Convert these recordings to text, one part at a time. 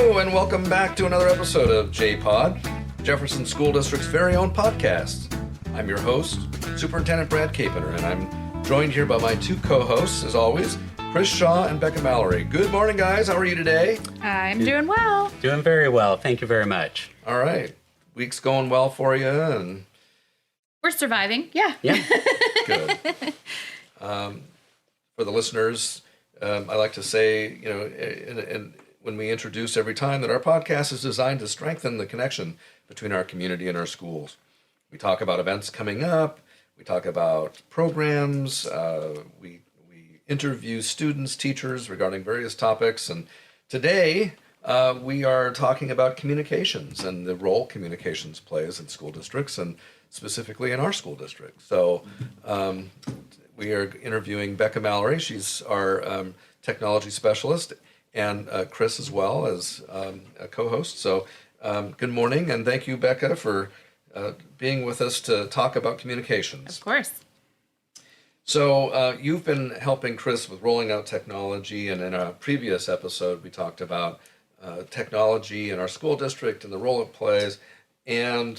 Hello, and welcome back to another episode of J-Pod, Jefferson School District's very own podcast. I'm your host, Superintendent Brad Capener, and I'm joined here by my two co-hosts, as always, Chris Shaw and Becca Mallory. Good morning, guys. How are you today? I'm doing well. Doing very well. Thank you very much. All right. Week's going well for you, and We're surviving. Yeah. good. For the listeners, I like to say, and when we introduce every time, that our podcast is designed to strengthen the connection between our community and our schools. We talk about events coming up. We talk about programs. We interview students, teachers regarding various topics. And today we are talking about communications and the role communications plays in school districts, and specifically in our school district. So we are interviewing Becca Mallory. She's our technology specialist, and Chris as well as a co-host. So good morning, and thank you, Becca, for being with us to talk about communications. Of course. So you've been helping Chris with rolling out technology, and in a previous episode we talked about technology in our school district and the role it plays. And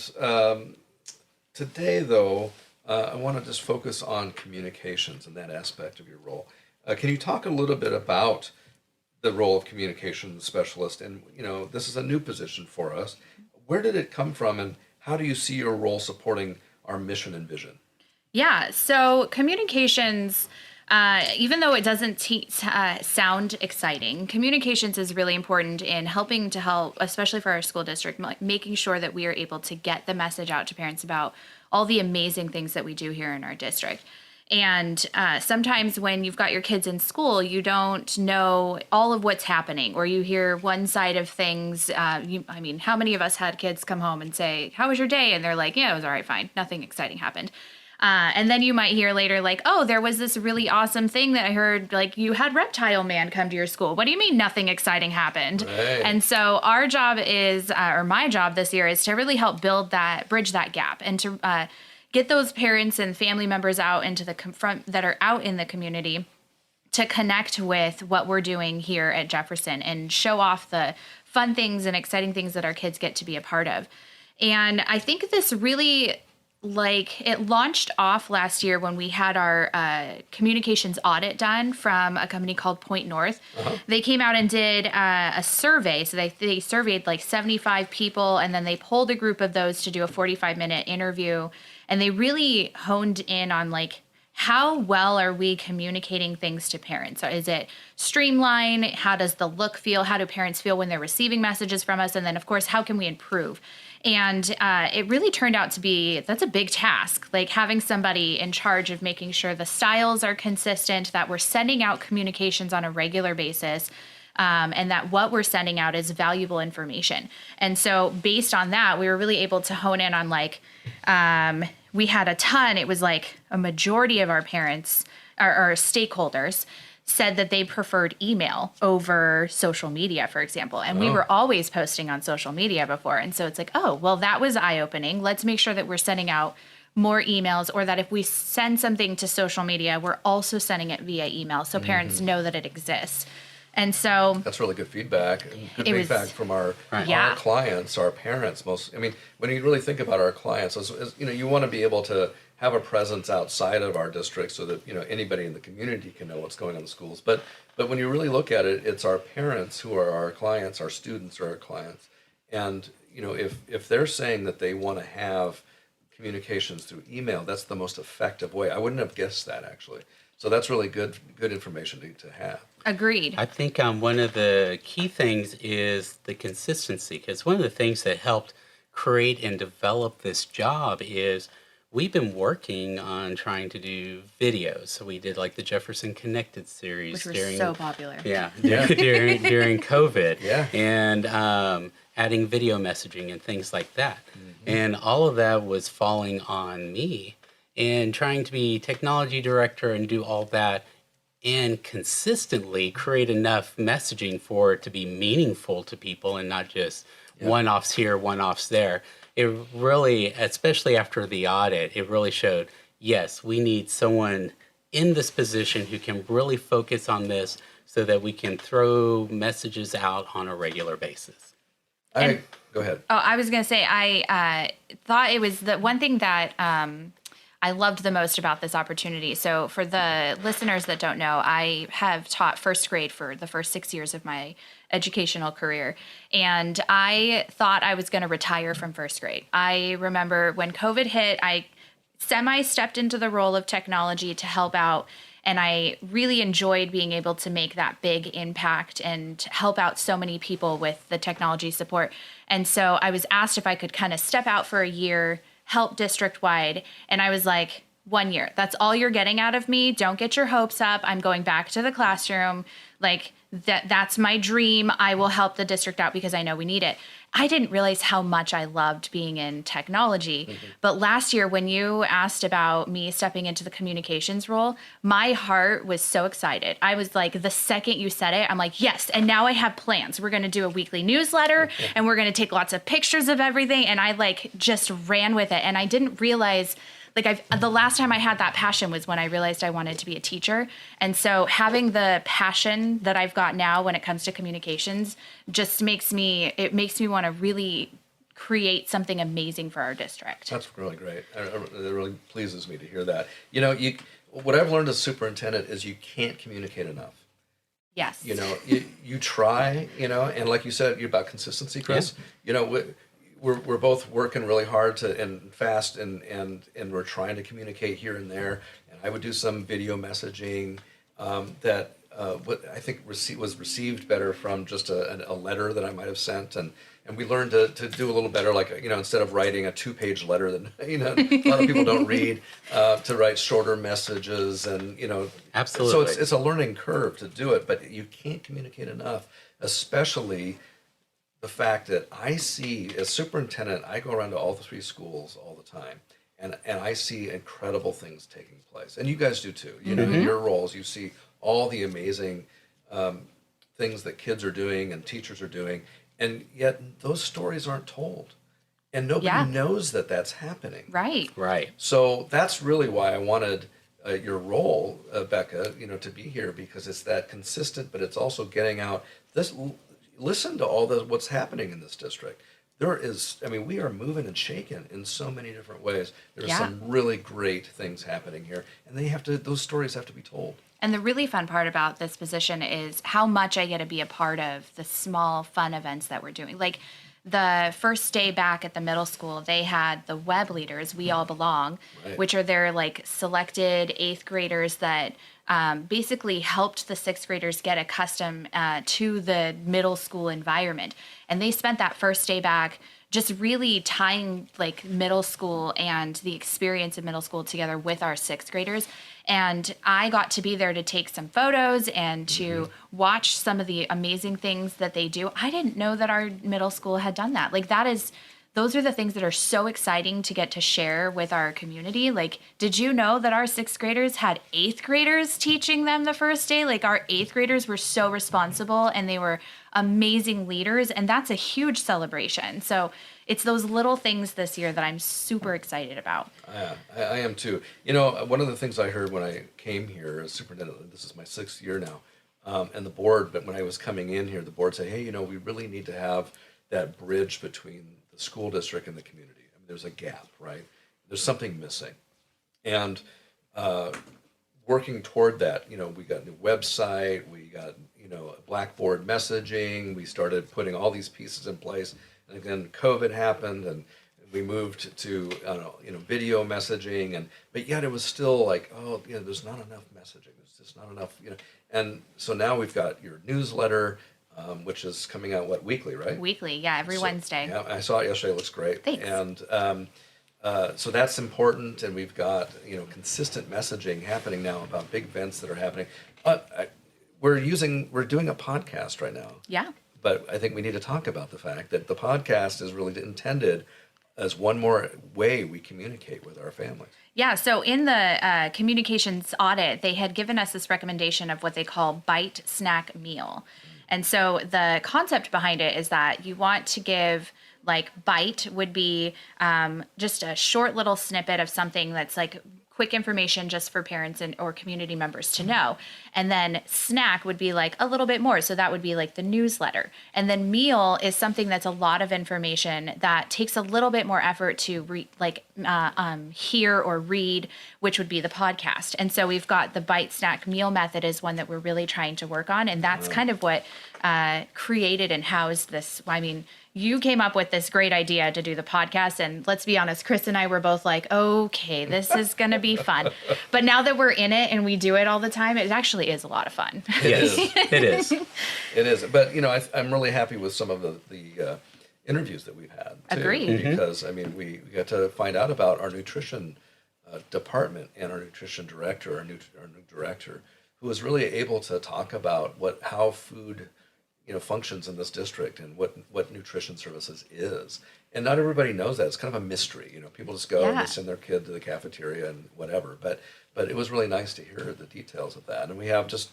today, though, I want to just focus on communications and that aspect of your role. Can you talk a little bit about the role of communications specialist? And, this is a new position for us. Where did it come from, and how do you see your role supporting our mission and vision? Yeah. So communications, even though it doesn't sound exciting, communications is really important in helping to help, especially for our school district, making sure that we are able to get the message out to parents about all the amazing things that we do here in our district. And sometimes when you've got your kids in school, you don't know all of what's happening, or you hear one side of things. How many of us had kids come home and say, "How was your day?" And they're like, "Yeah, it was all right, fine. Nothing exciting happened." And then you might hear later, like, "Oh, there was this really awesome thing that I heard, like you had Reptile Man come to your school." What do you mean nothing exciting happened? Right. And so our job is, or my job this year is to really help bridge that gap, and to get those parents and family members out into the that are out in the community to connect with what we're doing here at Jefferson and show off the fun things and exciting things that our kids get to be a part of. And I think this really, it launched off last year when we had our communications audit done from a company called Point North. Uh-huh. They came out and did a survey. So they surveyed 75 people, and then they pulled a group of those to do a 45-minute interview. And they really honed in on how well are we communicating things to parents? So is it streamlined? How does the look feel? How do parents feel when they're receiving messages from us? And then, of course, how can we improve? And it really turned out to be, that's a big task, having somebody in charge of making sure the styles are consistent, that we're sending out communications on a regular basis, and that what we're sending out is valuable information. And so based on that, we were really able to hone in on we had a ton, it was a majority of our parents, our stakeholders, said that they preferred email over social media, for example. And we were always posting on social media before. And so it's that was eye-opening. Let's make sure that we're sending out more emails, or that if we send something to social media, we're also sending it via email so parents know that it exists. And so that's really good feedback. And good feedback from our clients, our parents. When you really think about our clients, you want to be able to have a presence outside of our district so that anybody in the community can know what's going on in the schools. But when you really look at it, it's our parents who are our clients. Our students are our clients. And if they're saying that they want to have communications through email, that's the most effective way. I wouldn't have guessed that, actually. So that's really good information to have. Agreed. I think one of the key things is the consistency, because one of the things that helped create and develop this job is we've been working on trying to do videos. So we did the Jefferson Connected series, which was so popular. Yeah, during COVID. Yeah. And adding video messaging and things like that. Mm-hmm. And all of that was falling on me, and trying to be technology director and do all that and consistently create enough messaging for it to be meaningful to people and not just one-offs here, one-offs there. It really, especially after the audit, it really showed, yes, we need someone in this position who can really focus on this, so that we can throw messages out on a regular basis. Go ahead. Oh, I was going to say, I thought it was the one thing that I loved the most about this opportunity. So for the listeners that don't know, I have taught first grade for the first 6 years of my educational career. And I thought I was going to retire from first grade. I remember when COVID hit, I stepped into the role of technology to help out. And I really enjoyed being able to make that big impact and help out so many people with the technology support. And so I was asked if I could kind of step out for a year, help district wide. And I was like, 1 year, that's all you're getting out of me. Don't get your hopes up. I'm going back to the classroom. Like that's my dream. I will help the district out because I know we need it. I didn't realize how much I loved being in technology. But last year, when you asked about me stepping into the communications role, my heart was so excited. I was like, the second you said it, I'm like, yes. And now I have plans. We're going to do a weekly newsletter and we're going to take lots of pictures of everything. And I like just ran with it. And I didn't realize the last time I had that passion was when I realized I wanted to be a teacher. And so having the passion that I've got now when it comes to communications just makes me want to really create something amazing for our district. That's really great. It really pleases me to hear that. You know, what I've learned as superintendent is you can't communicate enough. Yes. You know, you try, and like you said, you're about consistency, Chris. Yeah. You know, we're both working really hard and fast and we're trying to communicate here and there. And I would do some video messaging that what I think was received better from just a letter that I might have sent. And we learned to do a little better, like, instead of writing a 2-page letter that, a lot of people don't read, to write shorter messages and, Absolutely. So it's a learning curve to do it, but you can't communicate enough, especially the fact that I see, as superintendent, I go around to all the 3 schools all the time, and I see incredible things taking place. And you guys do too. In your roles, you see all the amazing things that kids are doing and teachers are doing, and yet those stories aren't told. And nobody knows that that's happening. Right. Right. So that's really why I wanted your role, Becca, to be here, because it's that consistent, but it's also getting out this. Listen to all what's happening in this district. We are moving and shaking in so many different ways. There's some really great things happening here, and those stories have to be told. And the really fun part about this position is how much I get to be a part of the small fun events that we're doing. Like the first day back at the middle school, they had the web leaders, We All Belong, Right. which are their like selected 8th graders that basically helped the 6th graders get accustomed to the middle school environment. And they spent that first day back just really tying like middle school and the experience of middle school together with our 6th graders. And I got to be there to take some photos and to watch some of the amazing things that they do. I didn't know that our middle school had done that. Like those are the things that are so exciting to get to share with our community. Like, did you know that our 6th graders had 8th graders teaching them the first day? Like our 8th graders were so responsible and they were amazing leaders. And that's a huge celebration. So it's those little things this year that I'm super excited about. I am too. One of the things I heard when I came here as superintendent, this is my 6th year now, and the board, but when I was coming in here, the board said, hey, we really need to have that bridge between the school district and the community. There's a gap, right? There's something missing. And working toward that, we got a new website, we got, Blackboard messaging, we started putting all these pieces in place. And then COVID happened, and we moved to video messaging, but yet it was still like, there's not enough messaging. There's just not enough, And so now we've got your newsletter, which is coming out weekly, right? Weekly, yeah, every Wednesday. Yeah, I saw it yesterday. It looks great. Thanks. And so that's important, and we've got consistent messaging happening now about big events that are happening. We're doing a podcast right now. Yeah. But I think we need to talk about the fact that the podcast is really intended as one more way we communicate with our families. Yeah, so in the communications audit, they had given us this recommendation of what they call bite snack meal. And so the concept behind it is that you want to give, like, bite would be just a short little snippet of something that's like quick information just for parents and or community members to know. And then snack would be like a little bit more. So that would be like the newsletter. And then meal is something that's a lot of information that takes a little bit more effort to hear or read, which would be the podcast. And so we've got the bite snack meal method is one that we're really trying to work on. And that's kind of what created and housed this. I mean, you came up with this great idea to do the podcast. And let's be honest, Chris and I were both like, okay, this is going to be fun. But now that we're in it and we do it all the time, it actually is a lot of fun. Yes, it is. It is. But, I'm really happy with some of the interviews that we've had, too. Agreed. Because, we got to find out about our nutrition department and our nutrition director, our new director, who was really able to talk about how food functions in this district and what nutrition services is. And not everybody knows that. It's kind of a mystery. People just go and they send their kid to the cafeteria and whatever. But it was really nice to hear the details of that. And we have just,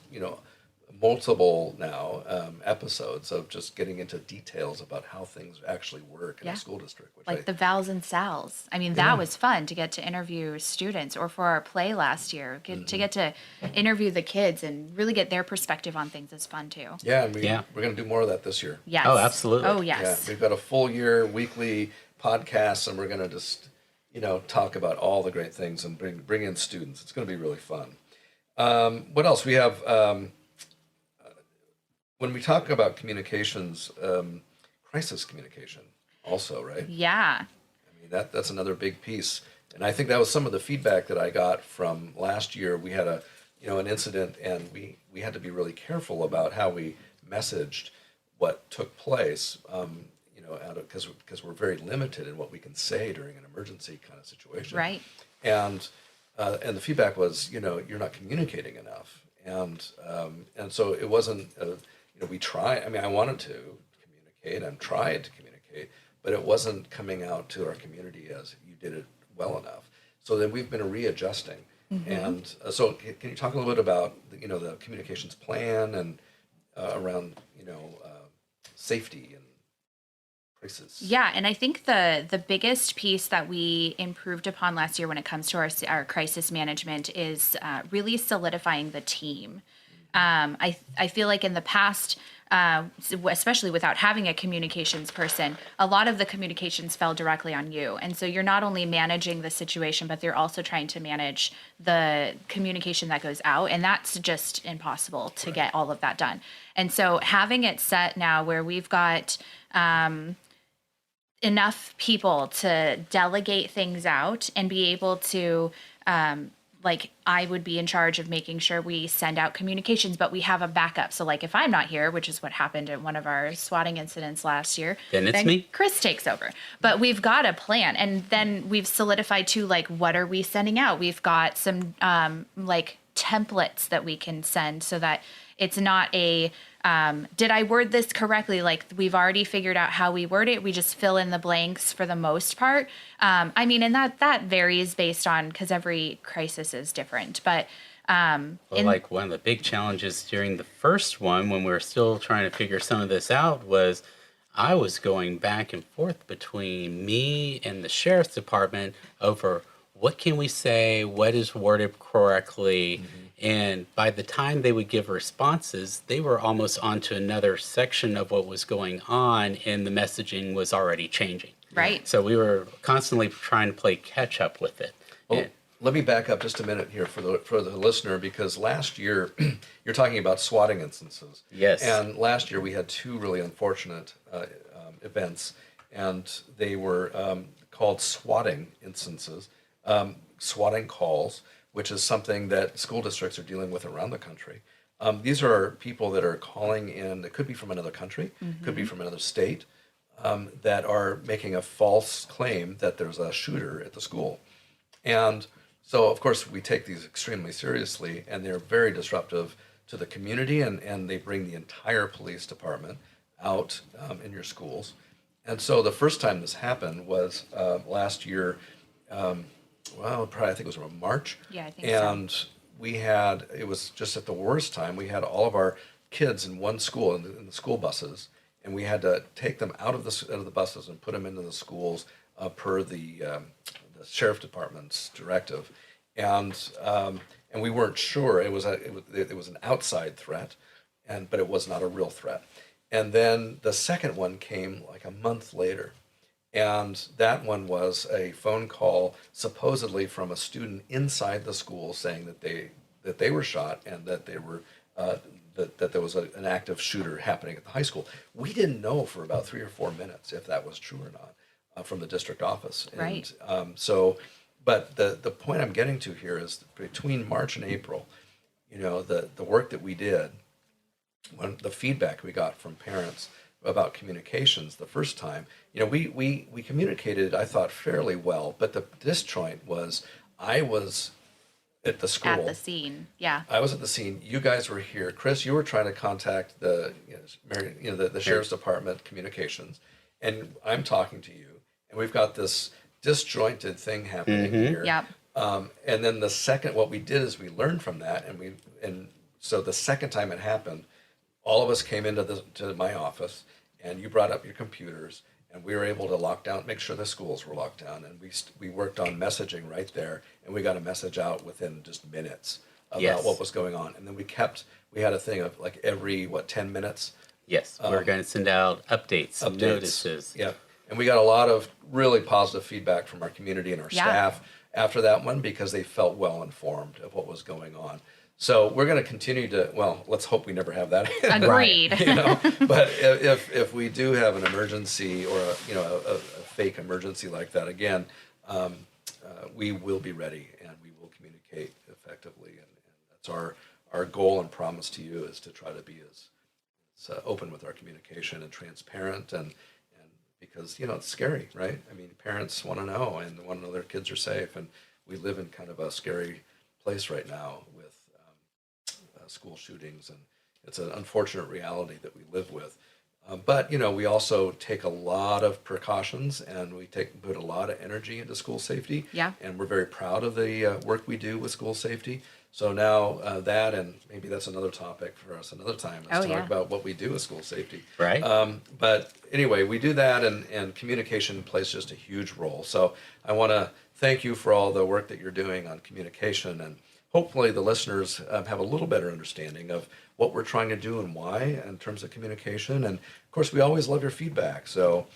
multiple now episodes of just getting into details about how things actually work in the school district. Which Like the Vals and Sals. I mean, that was fun to get to interview students, or for our play last year, to get to interview the kids and really get their perspective on things is fun too. Yeah, and we're going to do more of that this year. Yes. Oh, absolutely. Oh, yes. Yeah, we've got a full year weekly podcast, and we're going to just, talk about all the great things and bring in students. It's going to be really fun. What else? We have, when we talk about communications, crisis communication also, right? Yeah. That's another big piece. And I think that was some of the feedback that I got from last year. We had an incident, and we had to be really careful about how we messaged what took place, because we're very limited in what we can say during an emergency kind of situation. Right. And the feedback was, you're not communicating enough. And so it wasn't, we try. I wanted to communicate and tried to communicate, but it wasn't coming out to our community as you did it well enough. So then we've been readjusting. And so can you talk a little bit about, the communications plan and around, safety and crisis? Yeah, and I think the biggest piece that we improved upon last year when it comes to our crisis management is really solidifying the team. I feel like in the past, especially without having a communications person, a lot of the communications fell directly on you. And so you're not only managing the situation, but you're also trying to manage the communication that goes out. And that's just impossible to get all of that done. And so having it set now where we've got enough people to delegate things out and be able to I would be in charge of making sure we send out communications, but we have a backup. So if I'm not here, which is what happened at one of our swatting incidents last year, then it's me. Chris takes over. But we've got a plan. And then we've solidified too, what are we sending out? We've got some templates that we can send so that it's not a, did I word this correctly? We've already figured out how we word it. We just fill in the blanks for the most part. And that varies based on, because every crisis is different. But one of the big challenges during the first one, when we were still trying to figure some of this out, was I was going back and forth between me and the sheriff's department over what can we say, what is worded correctly. And by the time they would give responses, they were almost onto another section of what was going on, and the messaging was already changing. Right. So we were constantly trying to play catch up with it. Well, let me back up just a minute here for the listener, because last year, you're talking about swatting instances. Yes. And last year we had two really unfortunate events, and they were called swatting instances, swatting calls, which is something that school districts are dealing with around the country. These are people that are calling in, it could be from another country, could be from another state, that are making a false claim that there's a shooter at the school. And so, of course, we take these extremely seriously, and they're very disruptive to the community, and they bring the entire police department out in your schools. And so the first time this happened was last year, probably I think it was around March. Yeah, I think and we had, it was just at the worst time, we had all of our kids in one school, in the school buses, and we had to take them out of the buses and put them into the schools per the sheriff department's directive. and we weren't sure. It was an outside threat, but it was not a real threat. And then the second one came like a month later. And that one was a phone call supposedly from a student inside the school saying that they were shot and that they were that there was an active shooter happening at the high school. We didn't know for about 3 or 4 minutes if that was true or not from the district office. Right. And but the point I'm getting to here is between March and April, the work that we did, when the feedback we got from parents about communications the first time, we communicated, I thought, fairly well, but the disjoint was I was at the school. At the scene, yeah. I was at the scene. You guys were here. Chris, you were trying to contact the sheriff's department communications, and I'm talking to you, and we've got this disjointed thing happening here. Yep. And then what we did is we learned from that, and so the second time it happened, all of us came to my office, and you brought up your computers, and we were able to make sure the schools were locked down, and we worked on messaging right there, and we got a message out within just minutes about what was going on, and then we had a thing of like every 10 minutes. Yes, we're going to send out updates, notices. Yeah, and we got a lot of really positive feedback from our community and our staff after that one because they felt well informed of what was going on. So we're going to continue let's hope we never have that. Agreed. But if we do have an emergency or a fake emergency like that again, we will be ready and we will communicate effectively. And that's our goal and promise to you is to try to be as open with our communication and transparent and because, it's scary, right? I mean, parents want to know and want to know their kids are safe. And we live in kind of a scary place right now with school shootings, and it's an unfortunate reality that we live with. But we also take a lot of precautions, and we put a lot of energy into school safety. Yeah. And we're very proud of the work we do with school safety. So now that, and maybe that's another topic for us another time, is talk about what we do with school safety. Right. But anyway, we do that, and communication plays just a huge role. So I want to thank you for all the work that you're doing on communication, and hopefully the listeners have a little better understanding of what we're trying to do and why in terms of communication. And of course, we always love your feedback. So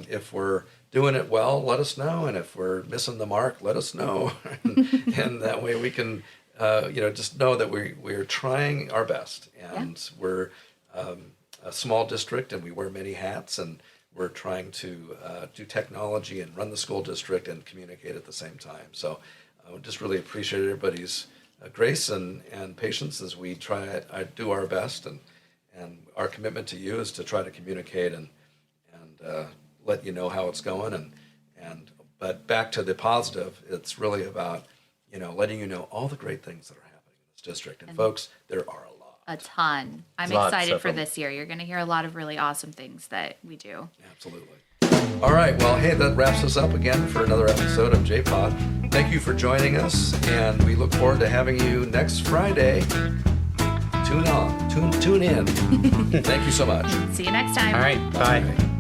if we're doing it well, let us know. And if we're missing the mark, let us know. And that way we can, just know that we're trying our best. And we're a small district and we wear many hats. And we're trying to do technology and run the school district and communicate at the same time. So I would just really appreciate everybody's grace and patience as we do our best, and our commitment to you is to try to communicate and let you know how it's going, but back to the positive, it's really about letting you know all the great things that are happening in this district, and folks, there are a ton. I'm Lots excited for them. this year. You're going to hear a lot of really awesome things that we do. Absolutely. All right. Well, hey, that wraps us up again for another episode of JPod. Thank you for joining us, and we look forward to having you next Friday. Tune in. Thank you so much. See you next time. All right, bye.